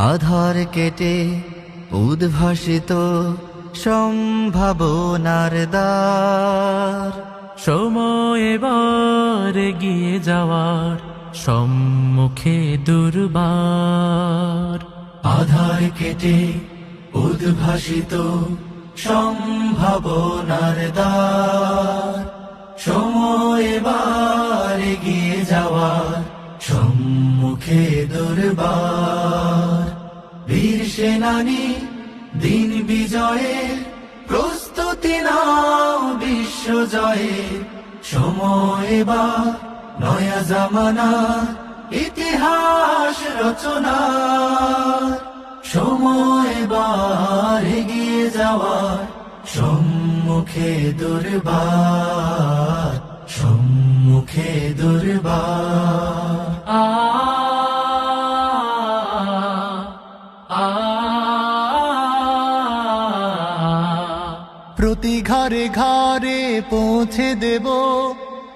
আধার কেটে উদ্ভাসিত সম্ভাবনার দ্বার। সময় এবার এগিয়ে যাওয়ার সম্মুখে দুর্বার। আধার কেটে উদ্ভাসিত সম্ভাবনার দ্বার। সময় এবার এগিয়ে যাওয়ার সম্মুখে দুর্বার। বীর সেনানী দিন বিজয়ের প্রস্তুতি নাও, বিশ্ব জয়ের সময় এবার। নয়া জামানার ইতিহাস রচনার সময় এবার এগিয়ে যাওয়ার সম্মুখে দুর্বার, সম্মুখে দুর্বার। প্রতি ঘরে ঘরে পৌঁছে দেব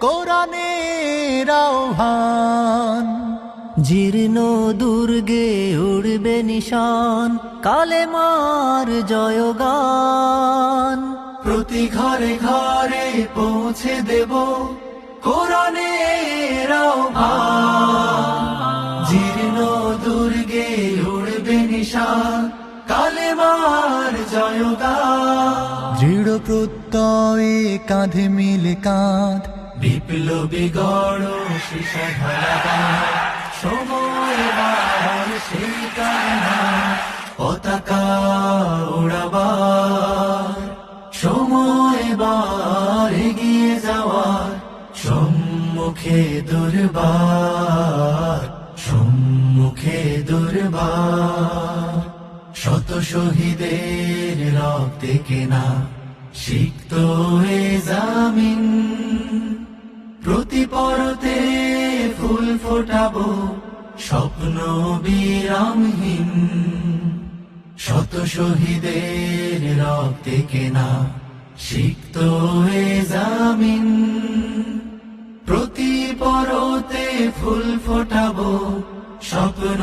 কোরআনের আহ্বান। জীর্ণ দুর্গে উড়বে নিশান, কালেমার জয়গান। প্রতি ঘরে ঘরে পৌঁছে দেব কোরআনের আহ্বান। জীর্ণ দুর্গে উড়বে নিশান, কালেমার জয়গান। দৃঢ় প্রত্যয়ে কাঁধে মিলে কাঁধ, বিপ্লবী গড় শিশা ঢালা। সময় এবার সেই কান্না পতাকা উড়াবার। সময় এবার এগিয়ে যাওয়ার সম্মুখে দুর্বার, সম্মুখে দুর্বার। শত শহীদের রক্তে কেনা সিক্ত এ জামিন। প্রতি পরতে ফুল ফোটাবো স্বপ্ন বিরামহীন। শত শহীদের রক্তে কেনা সিক্ত এ জামিন। প্রতি পরতে ফুল ফোটাবো স্বপ্ন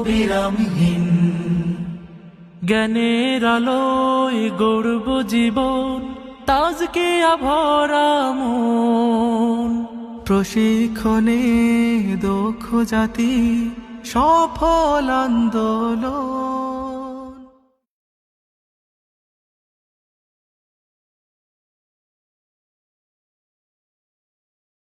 বিরামহীন। জ্ঞানের আলোয় গড়ব জীবন, তাজকে আভরা মন। প্রশিক্ষণে দক্ষ জাতি, সফল আন্দোলন।